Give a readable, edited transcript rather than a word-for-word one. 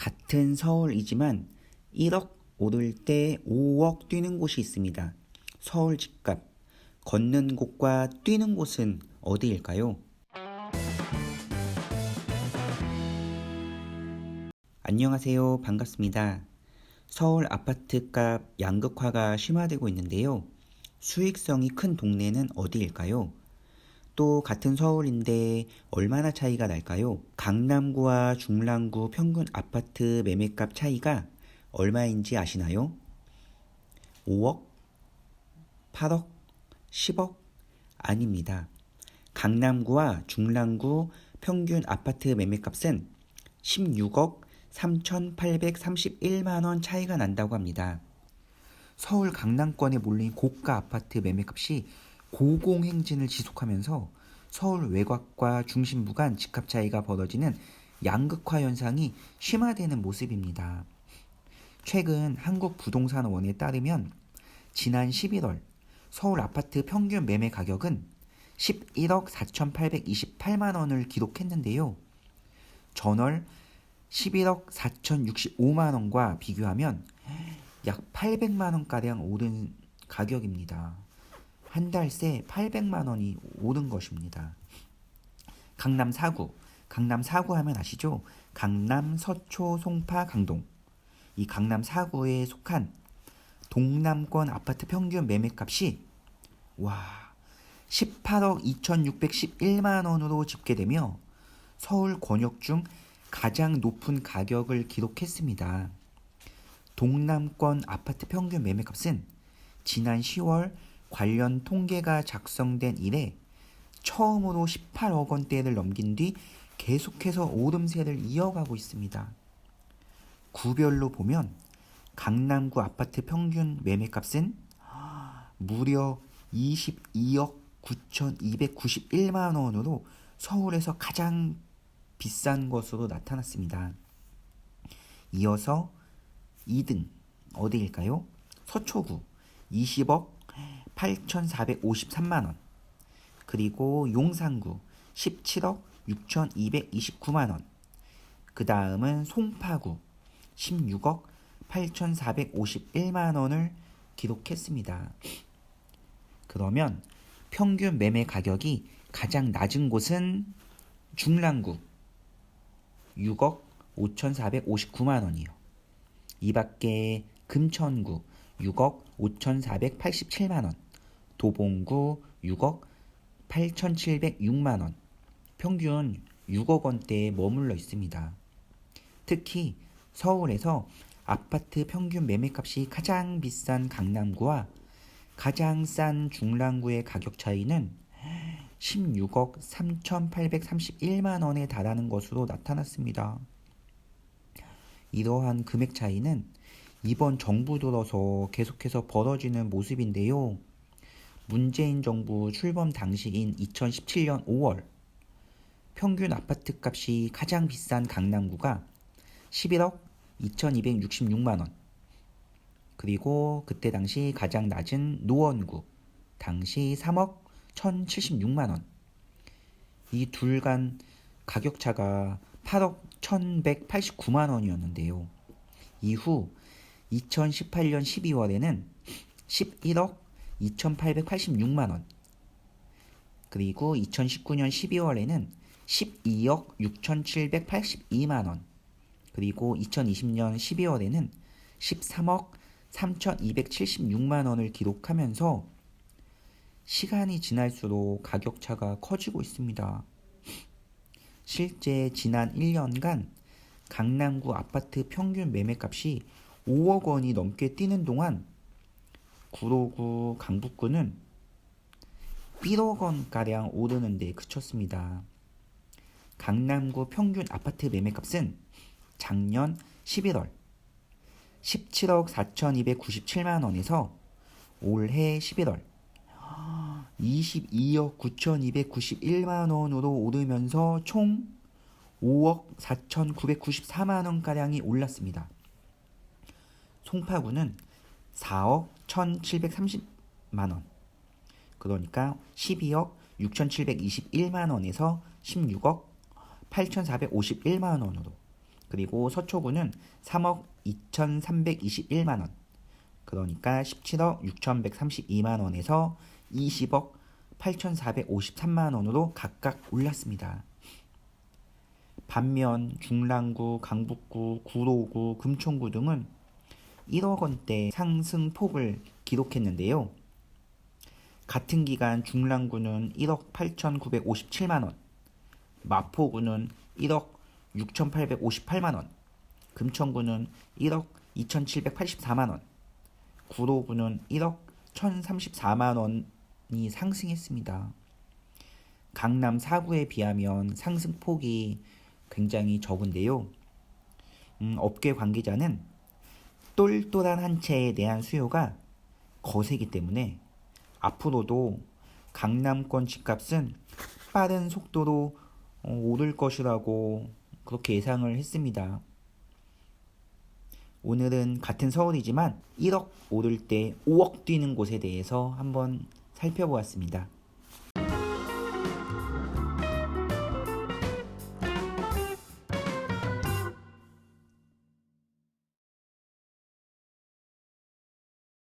같은 서울이지만 1억 오를 때 5억 뛰는 곳이 있습니다. 서울 집값. 걷는 곳과 뛰는 곳은 어디일까요? 안녕하세요. 반갑습니다. 서울 아파트값 양극화가 심화되고 있는데요. 수익성이 큰 동네는 어디일까요? 또 같은 서울인데 얼마나 차이가 날까요? 강남구와 중랑구 평균 아파트 매매값 차이가 얼마인지 아시나요? 5억? 8억? 10억? 아닙니다. 강남구와 중랑구 평균 아파트 매매값은 16억 3,831만원 차이가 난다고 합니다. 서울 강남권에 몰린 고가 아파트 매매값이 고공행진을 지속하면서 서울 외곽과 중심부 간 집값 차이가 벌어지는 양극화 현상이 심화되는 모습입니다. 최근 한국부동산원에 따르면 지난 11월 서울 아파트 평균 매매 가격은 11억 4,828만 원을 기록했는데요. 전월 11억 4,065만 원과 비교하면 약 800만 원가량 오른 가격입니다. 한 달 새 800만 원이 오른 것입니다. 강남 4구. 강남 4구 하면 아시죠? 강남, 서초, 송파, 강동. 이 강남 4구에 속한 동남권 아파트 평균 매매값이 18억 2,611만 원으로 집계되며 서울 권역 중 가장 높은 가격을 기록했습니다. 동남권 아파트 평균 매매값은 지난 10월 관련 통계가 작성된 이래 처음으로 18억 원대를 넘긴 뒤 계속해서 오름세를 이어가고 있습니다. 구별로 보면 강남구 아파트 평균 매매값은 무려 22억 9,291만 원으로 서울에서 가장 비싼 것으로 나타났습니다. 이어서 2등 어디일까요? 서초구 20억 8,453만 원, 그리고 용산구 17억 6,229만 원, 그 다음은 송파구 16억 8,451만 원을 기록했습니다. 그러면 평균 매매 가격이 가장 낮은 곳은 중랑구 6억 5,459만 원이요. 이 밖에 금천구 6억 5,487만 원, 도봉구 6억 8,706만 원, 평균 6억 원대에 머물러 있습니다. 특히 서울에서 아파트 평균 매매값이 가장 비싼 강남구와 가장 싼 중랑구의 가격 차이는 16억 3,831만 원에 달하는 것으로 나타났습니다. 이러한 금액 차이는 이번 정부 들어서 계속해서 벌어지는 모습인데요. 문재인 정부 출범 당시인 2017년 5월 평균 아파트 값이 가장 비싼 강남구가 11억 2,266만 원, 그리고 그때 당시 가장 낮은 노원구 당시 3억 1,076만 원. 이 둘 간 가격 차가 8억 1,189만 원이었는데요. 이후 2018년 12월에는 11억 2,886만 원, 그리고 2019년 12월에는 12억 6,782만 원, 그리고 2020년 12월에는 13억 3,276만 원을 기록하면서 시간이 지날수록 가격 차가 커지고 있습니다. 실제 지난 1년간 강남구 아파트 평균 매매값이 5억 원이 넘게 뛰는 동안 구로구, 강북구는 1억 원가량 오르는 데 그쳤습니다. 강남구 평균 아파트 매매값은 작년 11월 17억 4,297만 원에서 올해 11월 22억 9,291만 원으로 오르면서 총 5억 4,994만 원가량이 올랐습니다. 송파구는 4억 1,730만 원, 그러니까 12억 6,721만 원에서 16억 8,451만 원으로, 그리고 서초구는 3억 2,321만 원. 그러니까 17억 6,132만 원에서 20억 8,453만 원으로 각각 올랐습니다. 반면 중랑구, 강북구, 구로구, 금천구 등은 1억 원대 상승폭을 기록했는데요. 같은 기간 중랑구는 1억 8,957만 원, 마포구는 1억 6,858만 원, 금천구는 1억 2,784만 원, 구로구는 1억 1,034만 원이 상승했습니다. 강남 4구에 비하면 상승폭이 굉장히 적은데요. 업계 관계자는 똘똘한 한 채에 대한 수요가 거세기 때문에 앞으로도 강남권 집값은 빠른 속도로 오를 것이라고 그렇게 예상을 했습니다. 오늘은 같은 서울이지만 1억 오를 때 5억 뛰는 곳에 대해서 한번 살펴보았습니다.